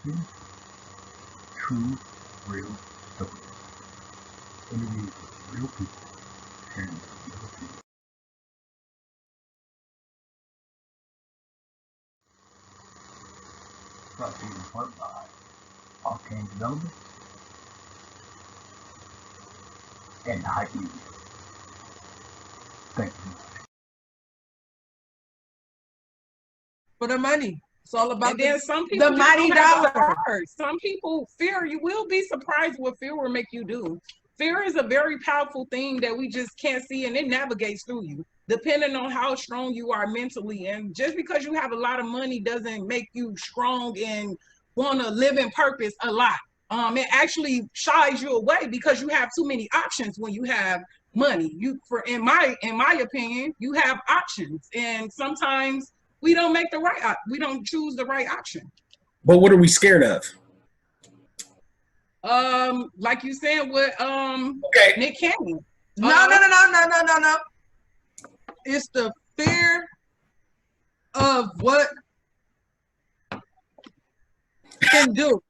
watching True Real Stories. Interviews with real people sharing their real opinions. Brought to you in part by Arcane Development and Hype Media. Thank you. For the money. It's all about some people the mighty dollar. Some people fear. You will be surprised what fear will make you do. Fear is a very powerful thing that we just can't see, and it navigates through you, depending on how strong you are mentally. And just because you have a lot of money doesn't make you strong and want to live in purpose a lot. It actually shies you away because you have too many options when you have money. In my opinion, you have options, and sometimes we don't choose the right option. But what are we scared of? Like you said with Nick Cannon. No. It's the fear of what can do.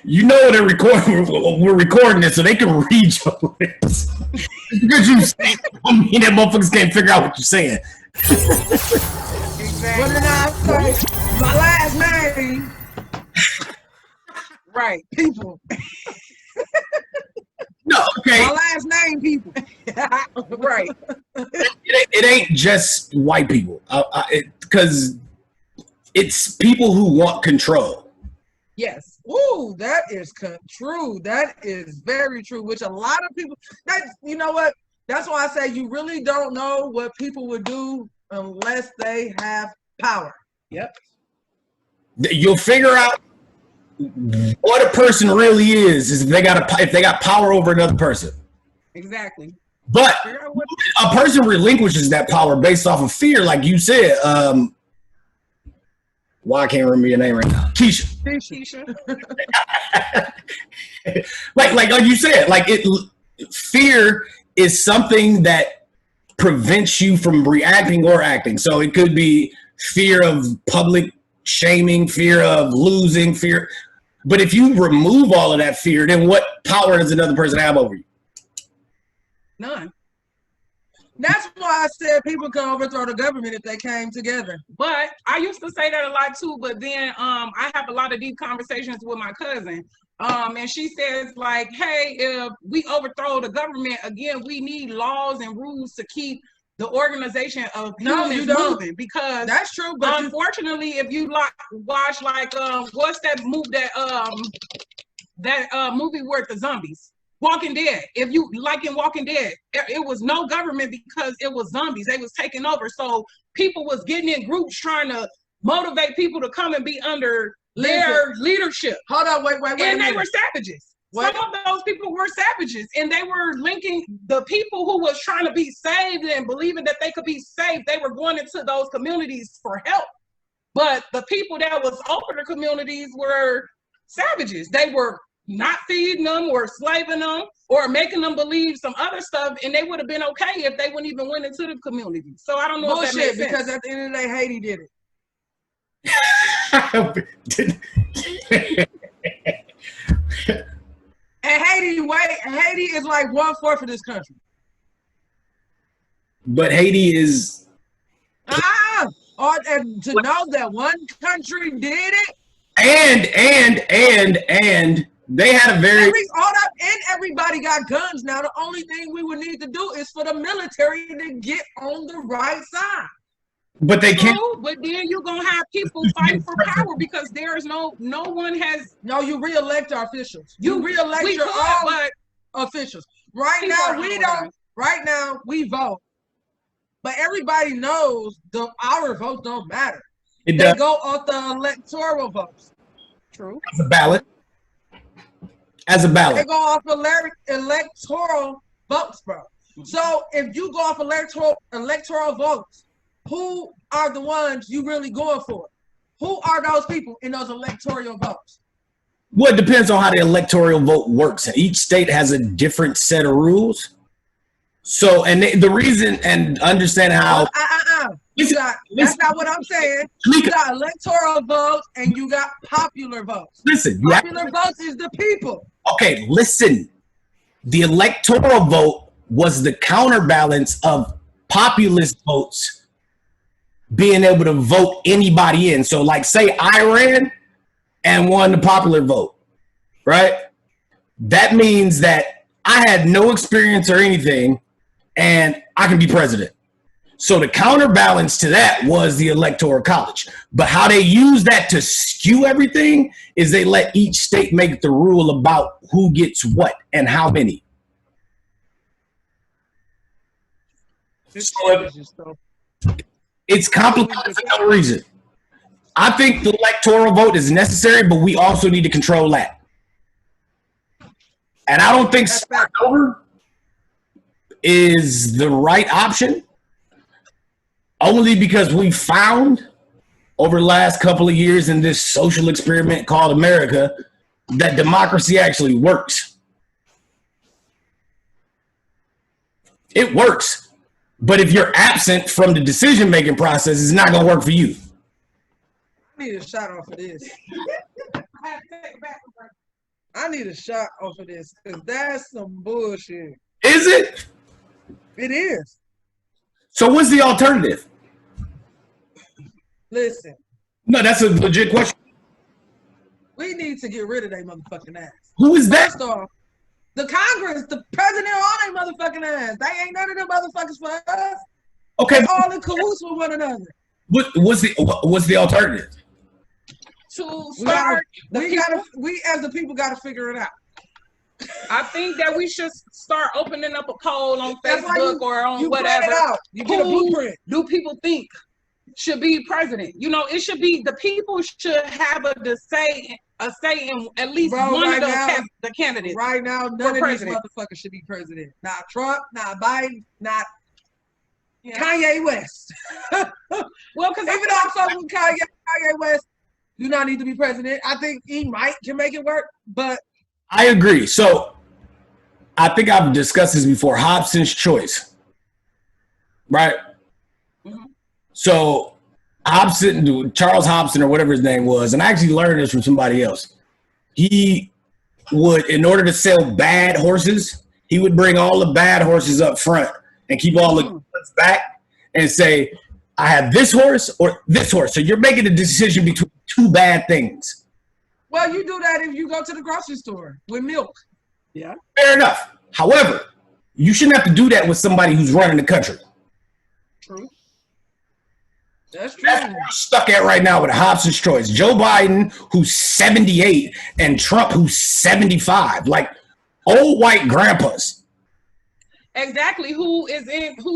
You know they're recording. We're recording this, so they can read your lips. Because you say, I mean, that motherfuckers can't figure out what you're saying. Exactly. What did I say? My last name. Right, people. No, okay. My last name, people. Right. It ain't just white people, because it's people who want control. Yes. Ooh, that is true. That is very true. Which a lot of people. You know what? That's why I say you really don't know what people would do unless they have power. Yep. You'll figure out what a person really is if they got power over another person. Exactly. But a person relinquishes that power based off of fear, like you said. Why I can't remember your name right now? Keisha. like you said, fear is something that prevents you from reacting or acting. So it could be fear of public shaming, fear of losing, fear. But if you remove all of that fear, then what power does another person have over you? None. That's why I said people can overthrow the government if they came together. But I used to say that a lot too, but then I have a lot of deep conversations with my cousin. And she says, like, hey, if we overthrow the government, again, we need laws and rules to keep the organization of humans moving. Because that's true, but unfortunately, if you watch what's that movie that movie with the zombies? Walking Dead. If you like in Walking Dead, it was no government because it was zombies. They was taking over. So people was getting in groups trying to motivate people to come and be under their leadership. Hold on, wait. And they were savages. Some of those people were savages, and they were linking the people who was trying to be saved and believing that they could be saved. They were going into those communities for help. But the people that was over the communities were savages. They were not feeding them or slaving them or making them believe some other stuff, and they would have been okay if they wouldn't even went into the community. So I don't know if that makes sense. Because at the end of the day, Haiti did it. And Haiti is like 1/4 of this country. But Haiti is and to know that one country did it, and they had a very everybody got guns now. The only thing we would need to do is for the military to get on the right side. But they can't. But then you're gonna have people fighting for power because there is no one has. No, you reelect our officials. You reelect your own officials. Right now we don't. Right now we vote, but everybody knows our votes don't matter. They go off the electoral votes. True. As a ballot. They go off electoral votes, bro. So if you go off electoral votes, who are the ones you really going for? Who are those people in those electoral votes? Well, it depends on how the electoral vote works. Each state has a different set of rules. So, and the reason and understand how That's not what I'm saying. You got electoral votes and you got popular votes. Listen, popular votes is the people. Okay, listen. The electoral vote was the counterbalance of populist votes being able to vote anybody in. So, like, say I ran and won the popular vote, right? That means that I had no experience or anything, and I can be president. So the counterbalance to that was the electoral college. But how they use that to skew everything is they let each state make the rule about who gets what and how many. So it's complicated for no reason. I think the electoral vote is necessary, but we also need to control that. And I don't think start over is the right option. Only because we found over the last couple of years in this social experiment called America that democracy actually works. It works. But if you're absent from the decision-making process, it's not going to work for you. I need a shot off of this. I need a shot off of this because that's some bullshit. Is it? It is. So what's the alternative? Listen. No, that's a legit question. We need to get rid of their motherfucking ass. Who is that? First off, the Congress, the president, all their motherfucking ass. They ain't none of them motherfuckers for us. Okay. They're all in cahoots with one another. What's the alternative? To start, we as the people gotta figure it out. I think that we should start opening up a poll on Facebook or on whatever. You get a blueprint. Do people think should be president? You know, it should be the people should have a say in at least one of the candidates. Right now, none of these motherfuckers should be president. Not Trump, not Biden, not Kanye West. Well, because even though I'm fucking with Kanye West, do not need to be president. I think he can make it work, but I agree. So I think I've discussed this before. Hobson's choice, right? Mm-hmm. So Charles Hobson or whatever his name was, and I actually learned this from somebody else. He would, in order to sell bad horses, he would bring all the bad horses up front and keep all the good ones back and say, I have this horse or this horse. So you're making a decision between two bad things. Well, you do that if you go to the grocery store with milk. Yeah. Fair enough. However, you shouldn't have to do that with somebody who's running the country. True. That's true. That's what we're stuck at right now with Hobson's choice. Joe Biden, who's 78, and Trump, who's 75. Like old white grandpas. Exactly. Who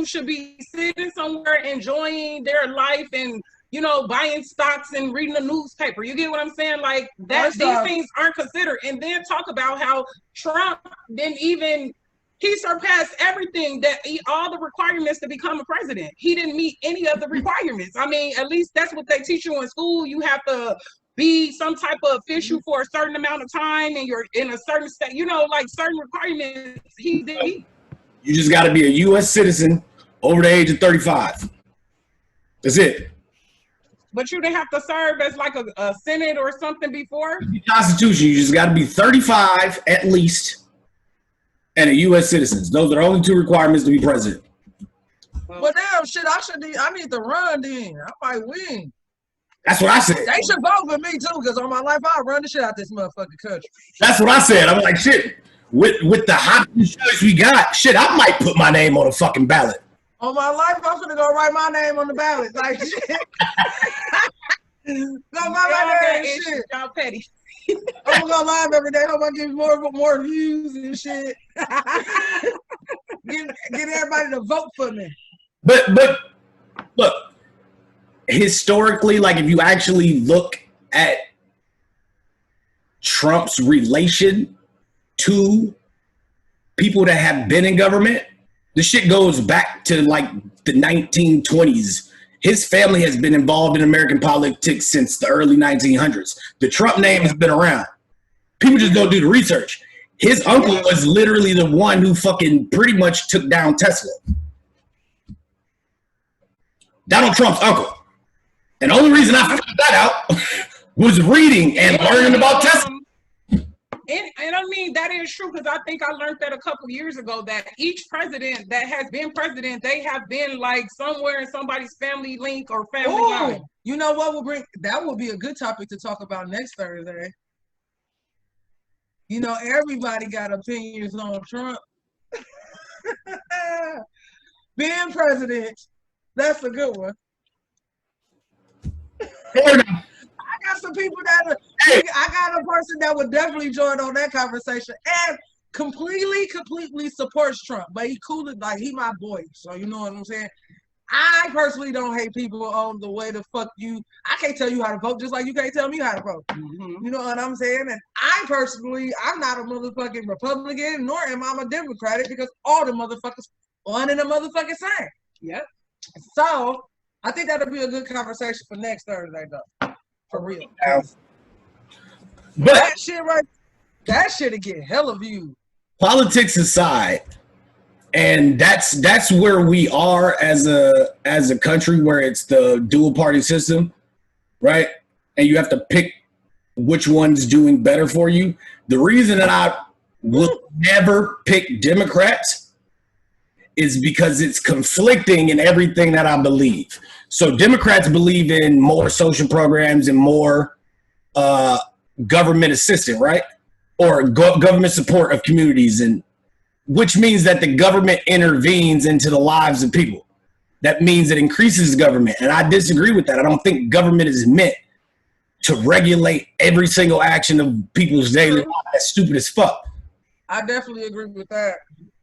should be sitting somewhere enjoying their life and, you know, buying stocks and reading the newspaper. You get what I'm saying? Like that, these things aren't considered. And then talk about how Trump he surpassed everything all the requirements to become a president. He didn't meet any of the requirements. I mean, at least that's what they teach you in school. You have to be some type of official for a certain amount of time and you're in a certain state, you know, like certain requirements he did. You just got to be a U.S. citizen over the age of 35. That's it. But you didn't have to serve as like a Senate or something before? The Constitution, you just got to be 35 at least and a U.S. citizen. Those are the only two requirements to be president. Well, damn, shit, I need to run then. I might win. That's what I said. They should vote for me, too, because on my life, I'll run the shit out this motherfucking country. That's what I said. I'm like, shit. With the Hopkins choice we got, shit, I might put my name on a fucking ballot. On my life, I'm gonna go write my name on the ballot. Like shit. Go write my name, shit. Y'all petty. I'm gonna go live every day. Hope I get more views and shit. Get everybody to vote for me. But look, historically, like if you actually look at Trump's relation to people that have been in government, the shit goes back to like the 1920s. His family has been involved in American politics since the early 1900s. The Trump name has been around. People just don't do the research. His uncle was literally the one who fucking pretty much took down Tesla. Donald Trump's uncle. And the only reason I found that out was reading and learning about Tesla. And I mean, that is true, because I think I learned that a couple years ago, that each president that has been president, they have been like somewhere in somebody's family link or family line. You know what will bring, that will be a good topic to talk about next Thursday. You know, everybody got opinions on Trump. Being president, that's a good one. I got some people that I got a person that would definitely join on that conversation and completely supports Trump, but he cool, like he my boy. So you know what I'm saying? I personally don't hate people on the way to fuck you. I can't tell you how to vote, just like you can't tell me how to vote. You know what I'm saying? And I personally, I'm not a motherfucking Republican, nor am I a Democratic, because all the motherfuckers one and the motherfucking same. Yep. So I think that'll be a good conversation for next Thursday, though. For real. But that shit right, that shit'll get hella views. Politics aside, and that's where we are as a country, where it's the dual party system, right? And you have to pick which one's doing better for you. The reason that I will never pick Democrats is because it's conflicting in everything that I believe. So Democrats believe in more social programs and more government assistance, right? Or government support of communities, and which means that the government intervenes into the lives of people. That means it increases government. And I disagree with that. I don't think government is meant to regulate every single action of people's daily life. That's stupid as fuck. I definitely agree with that.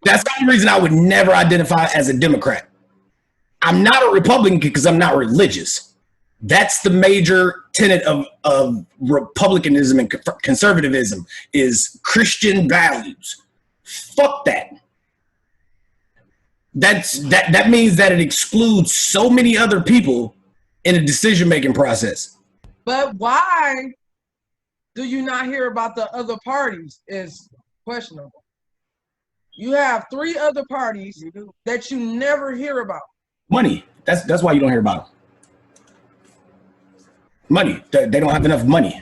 That's the only reason I would never identify as a Democrat. I'm not a Republican because I'm not religious. That's the major tenet of republicanism and conservatism, is Christian values. Fuck that. That means that it excludes so many other people in a decision-making process. But why do you not hear about the other parties is questionable. You have 3 other parties that you never hear about. Money. That's why you don't hear about them. Money. They don't have enough money.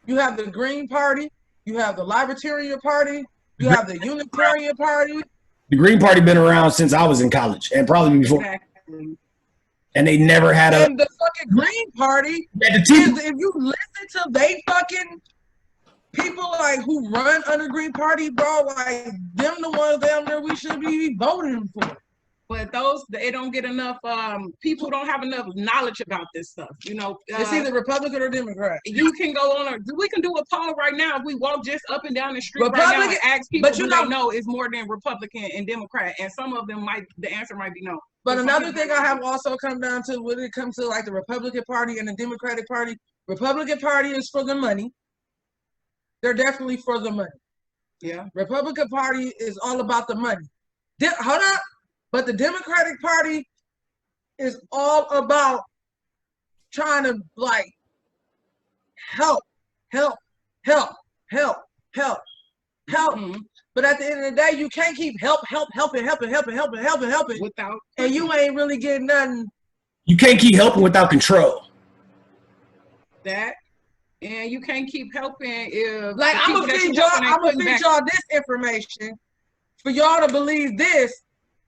You have the Green Party. You have the Libertarian Party. You have the Unitarian Party. The Green Party been around since I was in college, and probably before. Exactly. And they never had a. And the fucking Green Party, if you listen to they fucking people like who run under Green Party, bro, like them the ones down there we should be voting for. But they don't get enough, people don't have enough knowledge about this stuff. You know, it's either Republican or Democrat. You can go on, we can do a poll right now. If we walk just up and down the street right now and ask people, but they know it's more than Republican and Democrat. And some of them the answer might be no. But another thing I have also come down to when it comes to like the Republican Party and the Democratic Party, Republican Party is for the money. They're definitely for the money. Yeah. Republican Party is all about the money. Hold up. But the Democratic Party is all about trying to like help. Mm-hmm. But at the end of the day, you can't keep helping without, and you ain't really getting nothing. You can't keep helping without control. That, and you can't keep helping if like I'm gonna feed y'all this information for y'all to believe this.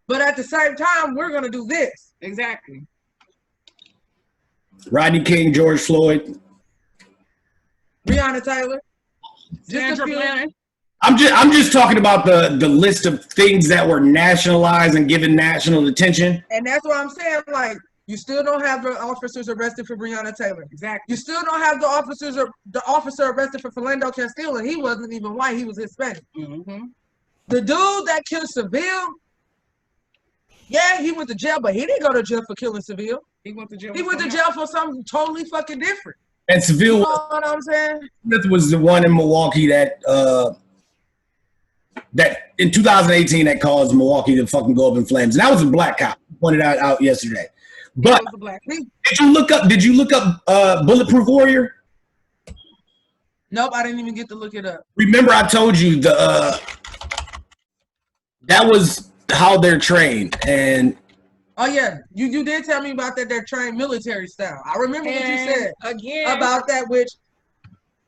But at the same time, we're going to do this. Exactly. Rodney King, George Floyd. Breonna Taylor. Sandra Bland. I'm just talking about the list of things that were nationalized and given national attention. And that's what I'm saying. Like, you still don't have the officers arrested for Breonna Taylor. Exactly. You still don't have the officer arrested for Philando Castile, and he wasn't even white. He was Hispanic. Mm-hmm. The dude that killed Seville, yeah, he went to jail, but he didn't go to jail for killing Seville. He went to jail. He went to jail for something totally fucking different. And Seville, you know what I'm saying? Smith was the one in Milwaukee that in 2018 that caused Milwaukee to fucking go up in flames. And that was a black cop. Pointed out yesterday. But did you look up Bulletproof Warrior? Nope, I didn't even get to look it up. Remember, I told you that was how they're trained, and Oh yeah, you did tell me about that. They're trained military style. I remember what you said again about that, which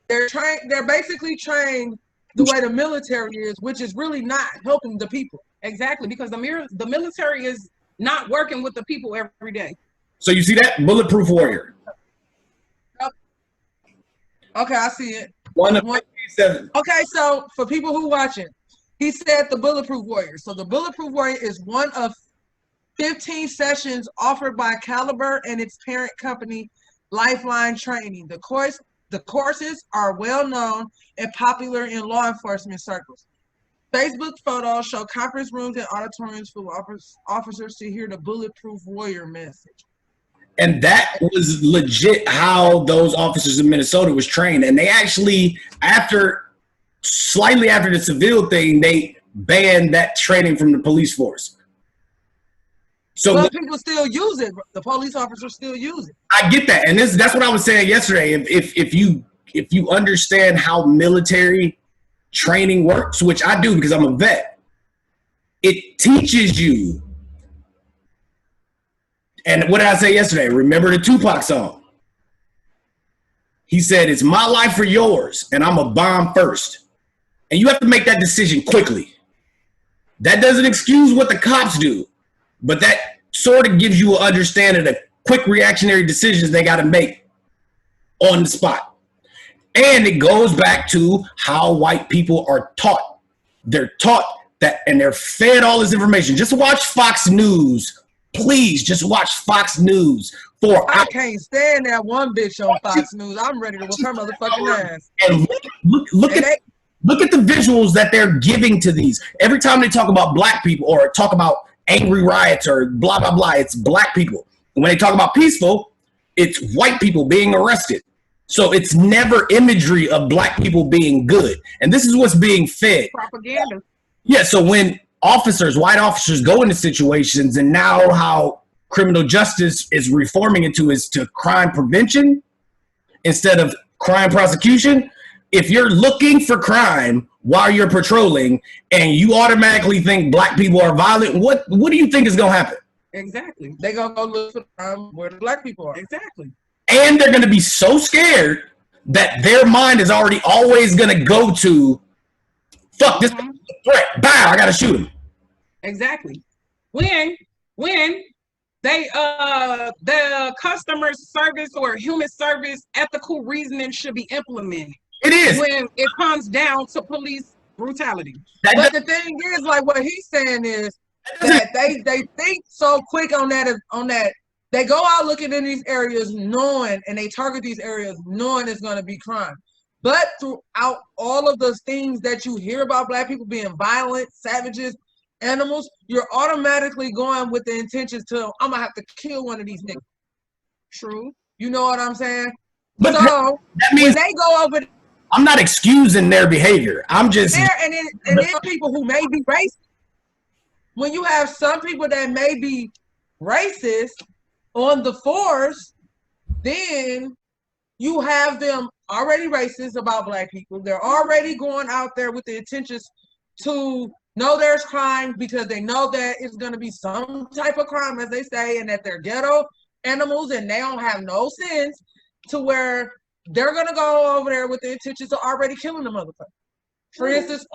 they're trained. They're basically trained the way the military is, which is really not helping the people. Exactly, because the military is not working with the people every day. So you see that bulletproof warrior. Okay, I see it. One of 57. Okay, so for people who watching, he said the bulletproof warrior. So the bulletproof warrior is one of 15 sessions offered by Caliber and its parent company, Lifeline Training. The courses are well known and popular in law enforcement circles. Facebook photos show conference rooms and auditoriums full of officers to hear the bulletproof warrior message. And that was legit how those officers in Minnesota was trained. And they actually, slightly after the Seville thing, they banned that training from the police force. So but people still use it. The police officers still use it. I get that. And that's what I was saying yesterday. If you understand how military training works, which I do because I'm a vet, it teaches you. And what did I say yesterday? Remember the Tupac song? He said, "It's my life or yours, and I'm a bomb first." And you have to make that decision quickly. That doesn't excuse what the cops do, but that sort of gives you an understanding of quick reactionary decisions they got to make on the spot. And it goes back to how white people are taught. They're taught that, and they're fed all this information. Just watch Fox News. Please just watch Fox News for I can't stand that one bitch on Fox News. I'm ready to whip her motherfucking ass. And look at the visuals that they're giving to these. Every time they talk about black people or talk about angry riots or blah, blah, blah, it's black people. And when they talk about peaceful, it's white people being arrested. So it's never imagery of black people being good. And this is what's being fed. Propaganda. Yeah, so when white officers go into situations, and now how criminal justice is reforming it to crime prevention instead of crime prosecution. If you're looking for crime while you're patrolling and you automatically think black people are violent, what do you think is going to happen? Exactly. They're going to go look for crime where the black people are. Exactly. And they're going to be so scared that their mind is always going to go to, fuck, this is a threat. Bow, I got to shoot him. Exactly. When they the customer service or human service ethical reasoning should be implemented. It is. When it comes down to police brutality. But the thing is, like what he's saying is that they think so quick on that. They go out looking in these areas knowing, and they target these areas knowing it's going to be crime. But throughout all of those things that you hear about black people being violent, savages, animals, you're automatically going with the intentions to, I'm gonna have to kill one of these niggas. True. You know what I'm saying? But so that means when they go over, I'm not excusing their behavior. I'm just and then people who may be racist. When you have some people that may be racist on the force, then you have them already racist about black people. They're already going out there with the intentions to know there's crime because they know that it's going to be some type of crime, as they say, and that they're ghetto animals and they don't have no sense, to where they're going to go over there with the intentions of already killing the motherfucker. For instance,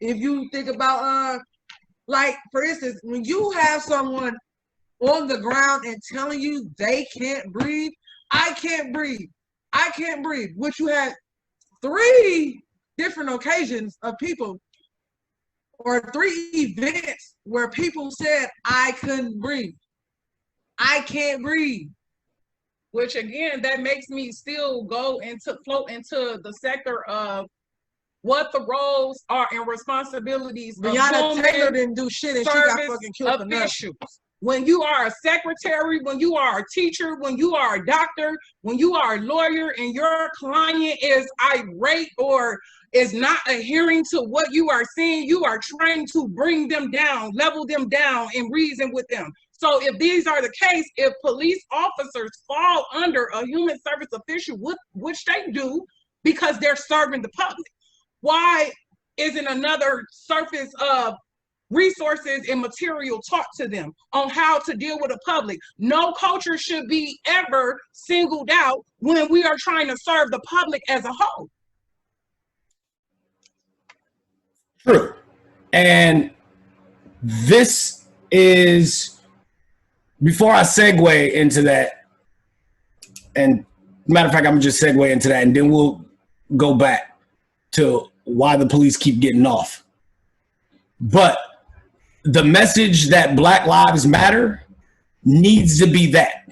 if you think about, for instance, when you have someone on the ground and telling you they can't breathe, I can't breathe, which you had 3 different occasions of people, or 3 events where people said, I couldn't breathe. I can't breathe. Which again, that makes me still float into the sector of what the roles are and responsibilities Breonna Taylor didn't do shit and she got fucking killed for nothing. When you are a secretary, when you are a teacher, when you are a doctor, when you are a lawyer and your client is irate or is not adhering to what you are saying, you are trying to bring them down, level them down, and reason with them. So if these are the case, if police officers fall under a human service official, which they do because they're serving the public, why isn't another surface of resources and material taught to them on how to deal with the public. No culture should be ever singled out when we are trying to serve the public as a whole. True. And this is, before I segue into that, and matter of fact, I'm gonna just segue into that and then we'll go back to why the police keep getting off. But the message that Black Lives Matter needs to be that.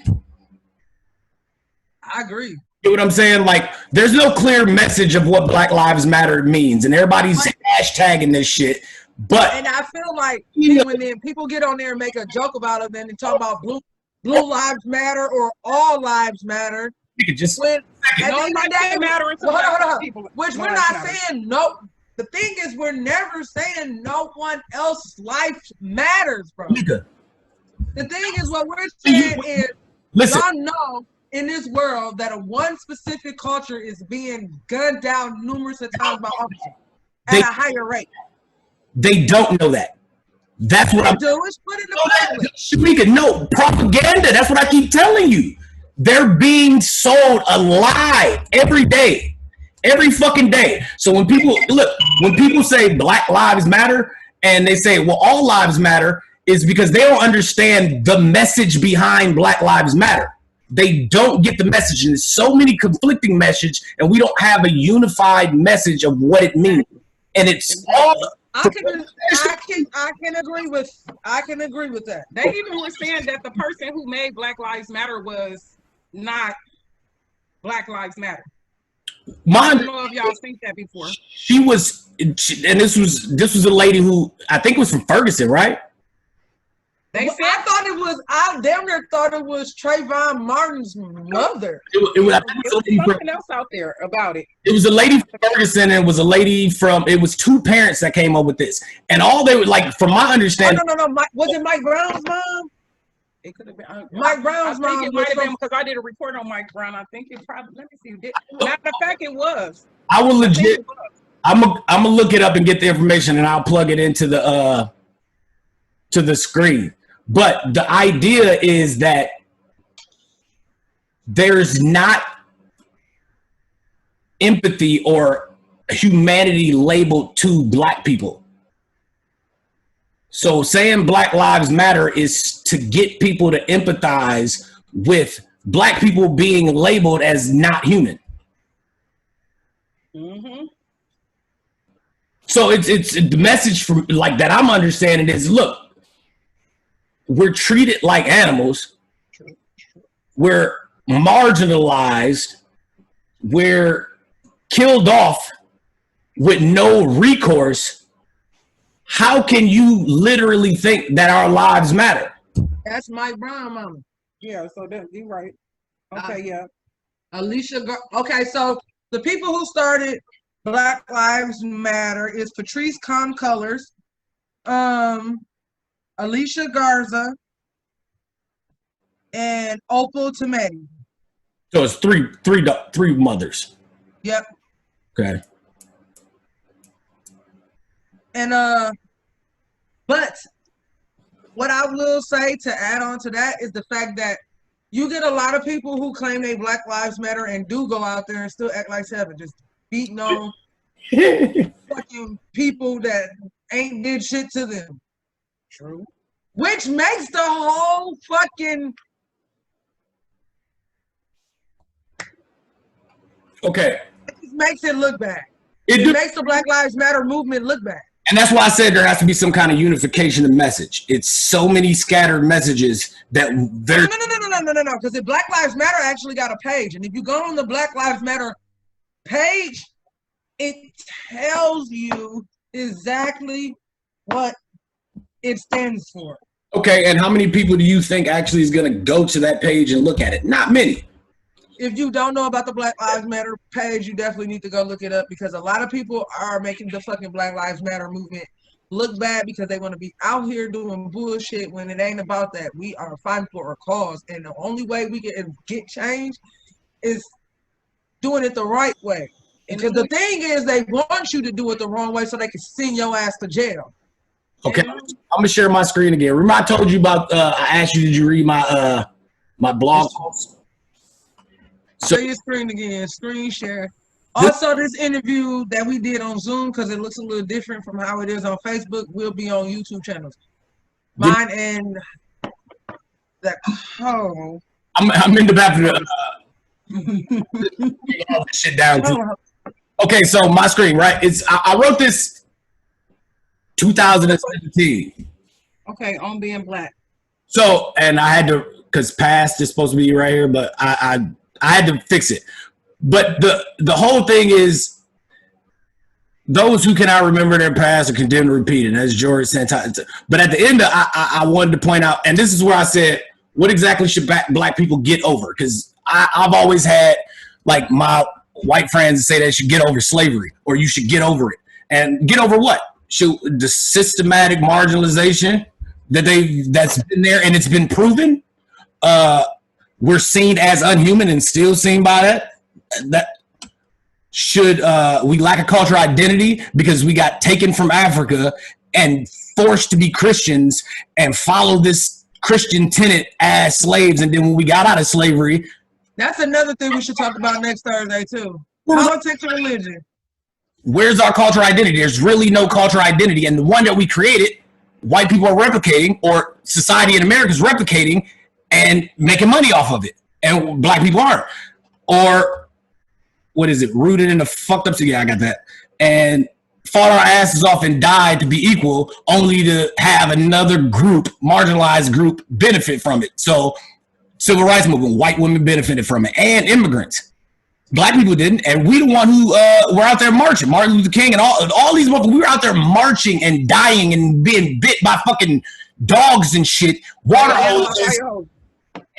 I agree. You know what I'm saying? Like, there's no clear message of what Black Lives Matter means, and everybody's hashtagging this shit. But and I feel like when then people get on there and make a joke about it, then they talk about blue lives matter or all lives matter. You could just when at the end of the day, matter, which we're not saying no. The thing is, we're never saying no one else's life matters, bro. Nigga. The thing is, what we're saying is, y'all know in this world that a one specific culture is being gunned down numerous of times by officers at a higher rate. They don't know that. That's what I'm doing. Put in the public. Shamika, no propaganda. That's what I keep telling you. They're being sold a lie every day. Every fucking day. So when people say Black Lives Matter and they say, well, all lives matter, is because they don't understand the message behind Black Lives Matter. They don't get the message. And there's so many conflicting messages, and we don't have a unified message of what it means. And it's all I can agree with that. They even were saying that the person who made Black Lives Matter was not Black Lives Matter. I don't know if y'all seen that before. And this was a lady who I think was from Ferguson, right? They said I damn near thought it was Trayvon Martin's mother. It was something else out there about it. It was a lady from Ferguson, and it was a lady from. It was two parents that came up with this, and all they were like, from my understanding. No. Was it Mike Brown's mom? It could have been Mike Brown's mom. I think it might have been because I did a report on Mike Brown. I think it probably. Let me see. Matter of fact, it was. I will legit. I'm gonna look it up and get the information, and I'll plug it into the screen. But the idea is that there's not empathy or humanity labeled to Black people. So saying Black Lives Matter is to get people to empathize with Black people being labeled as not human. Mm-hmm. So it's the message from like that I'm understanding is, look, we're treated like animals. We're marginalized. We're killed off with no recourse. How can you literally think that our lives matter? That's Mike Brown, mama. Yeah, so you're right. Okay, yeah. Okay, so the people who started Black Lives Matter is Patrice Colors, Alicia Garza, and Opal Tometi. So it's three mothers. Yep. Okay. And but what I will say to add on to that is the fact that you get a lot of people who claim they Black Lives Matter and do go out there and still act like seven, just beating on fucking people that ain't did shit to them. True. Which makes the whole fucking It makes it look bad. It makes the Black Lives Matter movement look bad. And that's why I said there has to be some kind of unification of message. It's so many scattered messages that they're no. Because if Black Lives Matter actually got a page, and if you go on the Black Lives Matter page, it tells you exactly what it stands for. Okay, and how many people do you think actually is going to go to that page and look at it? Not many. If you don't know about the Black Lives Matter page, you definitely need to go look it up, because a lot of people are making the fucking Black Lives Matter movement look bad because they want to be out here doing bullshit when it ain't about that. We are fighting for a cause, and the only way we can get change is doing it the right way. Because the thing is, they want you to do it the wrong way so they can send your ass to jail. Okay, I'm gonna share my screen again. Remember I told you about? I asked you, did you read my my blog post? So your screen again, screen share. Also, this interview that we did on Zoom, because it looks a little different from how it is on Facebook, will be on YouTube channels. Mine and that. Oh, I'm in the bathroom. All this shit down too. Okay, so my screen, right? I wrote this 2017. Okay, on being black. So, and I had to, because past is supposed to be right here, but I had to fix it. But the whole thing is, those who cannot remember their past are condemned to repeat it. That's George Santana. But at the end, I wanted to point out, and this is where I said, what exactly should black people get over? Because I've always had, like, my white friends say they should get over slavery, or you should get over it. And get over what? The systematic marginalization that's been there and it's been proven. We're seen as unhuman and still seen by that. Should we lack a cultural identity because we got taken from Africa and forced to be Christians and follow this Christian tenet as slaves, and then when we got out of slavery, that's another thing we should talk about next Thursday too. Politics and religion. Where's our cultural identity? There's really no cultural identity, and the one that we created, white people are replicating, or society in America is replicating and making money off of it, and black people aren't. Or what is it? Rooted in the fucked up. Yeah, I got that. And fought our asses off and died to be equal, only to have another group, marginalized group, benefit from it. So, civil rights movement, white women benefited from it, and immigrants. Black people didn't, and we the one who were out there marching. Martin Luther King and all these motherfuckers, we were out there marching and dying and being bit by fucking dogs and shit, water hoses.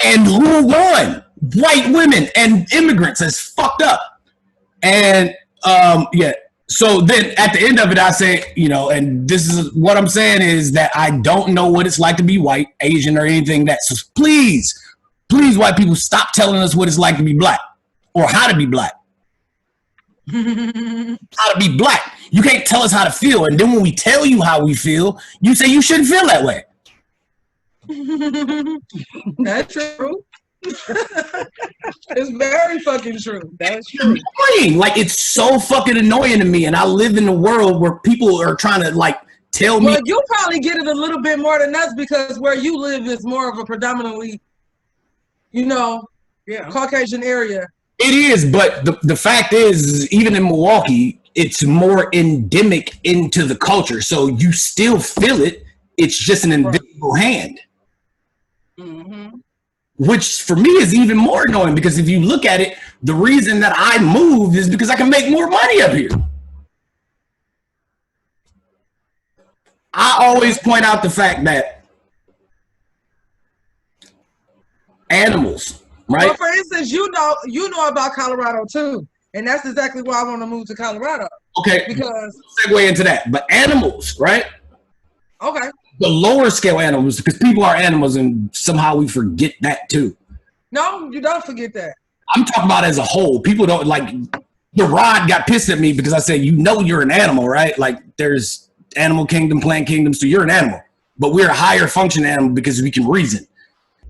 And who won? White women and immigrants. That's fucked up. And yeah. So then at the end of it, I say, you know, and this is what I'm saying is that I don't know what it's like to be white, Asian, or anything that. So please, white people, stop telling us what it's like to be black or how to be black. How to be black. You can't tell us how to feel. And then when we tell you how we feel, you say you shouldn't feel that way. That's true. It's very fucking true. That's true. Annoying. Like, it's so fucking annoying to me, and I live in a world where people are trying to like tell me. Well, you probably get it a little bit more than us because where you live is more of a predominantly, you know, Caucasian area. It is, but the fact is, even in Milwaukee, it's more endemic into the culture, so you still feel it. It's just an invisible hand. Mm-hmm. Which for me is even more annoying because if you look at it, the reason that I moved is because I can make more money up here. I always point out the fact that animals, right? Well, for instance, you know about Colorado too, and that's exactly why I want to move to Colorado. Okay, because segue into that, but animals, right? Okay. The lower scale animals, because people are animals and somehow we forget that too. No, you don't forget that. I'm talking about as a whole. People don't like, the Rod got pissed at me because I said, you know, you're an animal, right? Like there's animal kingdom, plant kingdom. So you're an animal, but we're a higher function animal because we can reason.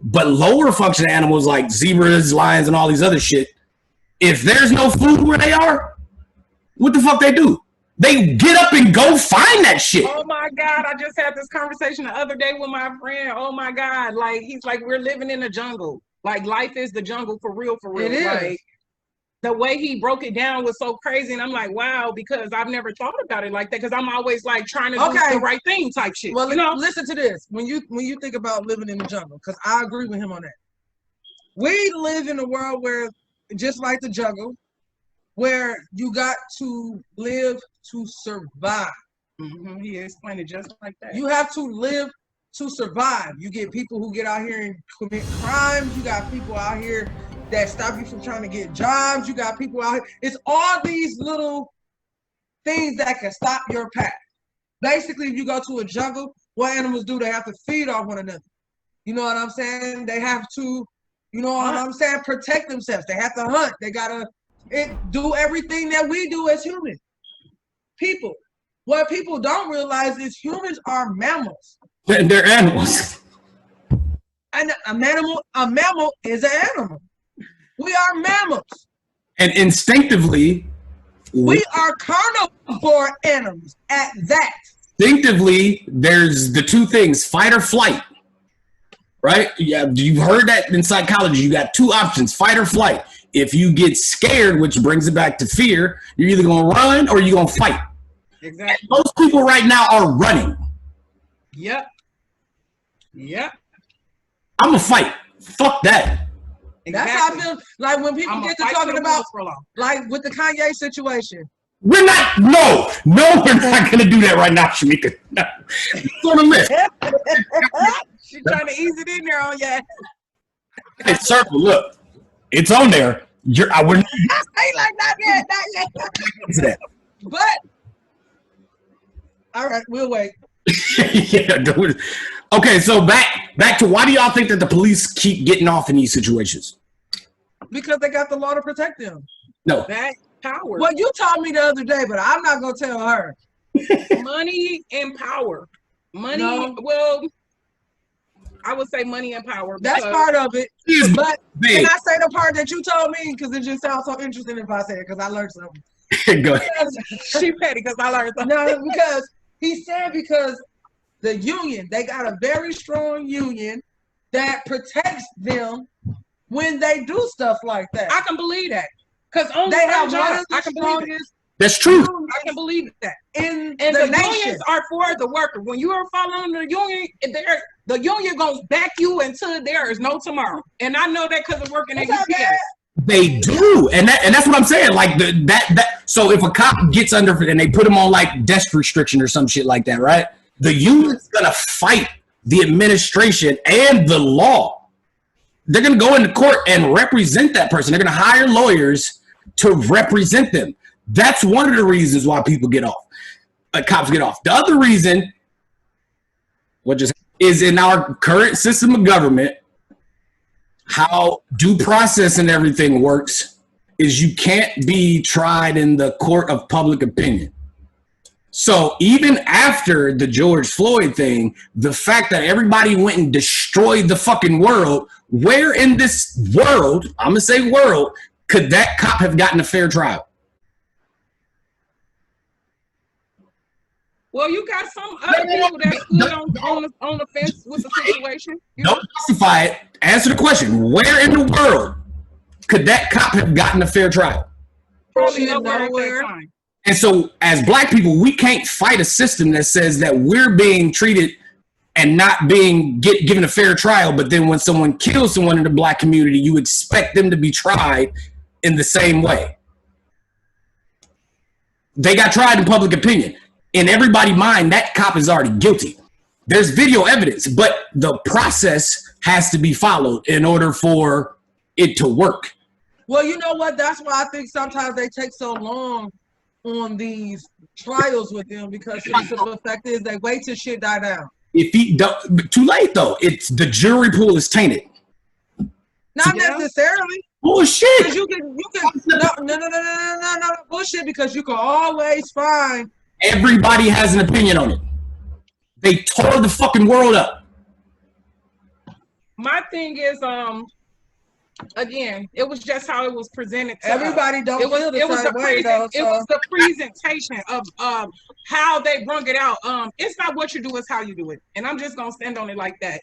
But lower function animals like zebras, lions, and all these other shit, if there's no food where they are, what the fuck they do? They get up and go find that shit. Oh my God, I just had this conversation the other day with my friend. Oh my God, like he's like, we're living in a jungle. Like life is the jungle for real, for real. It is. Like the way he broke it down was so crazy. And I'm like, wow, because I've never thought about it like that. Because I'm always like trying to do the right thing type shit. Well, you know? Listen to this. When you think about living in the jungle, because I agree with him on that. We live in a world where, just like the jungle, where you got to live to survive. Mm-hmm. He explained it just like that. You have to live to survive. You get people who get out here and commit crimes. You got people out here that stop you from trying to get jobs. You got people out here. It's all these little things that can stop your path. Basically, if you go to a jungle, what animals do? They have to feed off one another. You know what I'm saying? They have to, you know what I'm saying, protect themselves. They have to hunt. They gotta do everything that we do as humans. People. What people don't realize is humans are mammals. They're animals. And a mammal is an animal. We are mammals. And instinctively, we are carnivore animals at that. Instinctively, there's the two things, fight or flight. Right? Yeah, you've heard that in psychology. You got two options, fight or flight. If you get scared, which brings it back to fear, you're either going to run or you're going to fight. Exactly. And most people right now are running. Yep. Yep. I'm going to fight. Fuck that. Exactly. That's how I feel like when people get to talking about, like with the Kanye situation. We're not, no, we're not going to do that right now, Shamika. No. It's on the list. She's trying to ease it in there on you. Hey, Circle, look, it's on there. We're not like not yet. But all right, we'll wait. Yeah, dude. Okay, so back to why do y'all think that the police keep getting off in these situations? Because they got the law to protect them. No. That power. Well, you told me the other day, but I'm not gonna tell her. Money and power. Money. No. Well, I would say money and power. That's part of it. But can I say the part that you told me? Because it just sounds so interesting if I say it, because I learned something. Go ahead. She petty because I learned something. No, because he said because the union, they got a very strong union that protects them when they do stuff like that. I can believe that. Because on they have job, one of the strongest. That's true. I can believe that. And the nation. unions are for the worker. When you are following the union, the union goes back you until there is no tomorrow. And I know that because of working at UPS. They do, and that's what I'm saying. Like that. So if a cop gets under and they put him on like desk restriction or some shit like that, right? The union's gonna fight the administration and the law. They're gonna go into court and represent that person. They're gonna hire lawyers to represent them. That's one of the reasons why people get off. Cops get off. The other reason, is in our current system of government, how due process and everything works is you can't be tried in the court of public opinion. So even after the George Floyd thing, the fact that everybody went and destroyed the fucking world, where in this world, I'm gonna say world, could that cop have gotten a fair trial? Well, you got some other people that stood on the fence with the situation. Don't justify it. Answer the question. Where in the world could that cop have gotten a fair trial? Probably nowhere at that time. And so as black people, we can't fight a system that says that we're being treated and not being given a fair trial. But then when someone kills someone in the black community, you expect them to be tried in the same way. They got tried in public opinion. In everybody's mind, that cop is already guilty. There's video evidence, but the process has to be followed in order for it to work. Well, you know what? That's why I think sometimes they take so long on these trials with them, because the fact is they wait till shit die down. If he don't, too late though. It's the jury pool is tainted. Not necessarily. Bullshit. You can no bullshit, because you can always find. Everybody has an opinion on it. They tore the fucking world up. My thing is, again, it was just how it was presented to everybody us. Don't feel the same way, though. It was the presentation of how they brung it out. It's not what you do, it's how you do it. And I'm just gonna stand on it like that.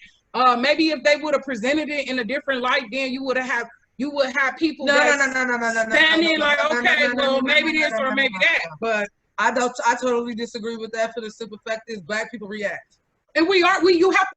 Maybe if they would have presented it in a different light, then you would have people standing like, okay, well, maybe this or maybe that. But I totally disagree with that, for the simple fact is black people react. And you have to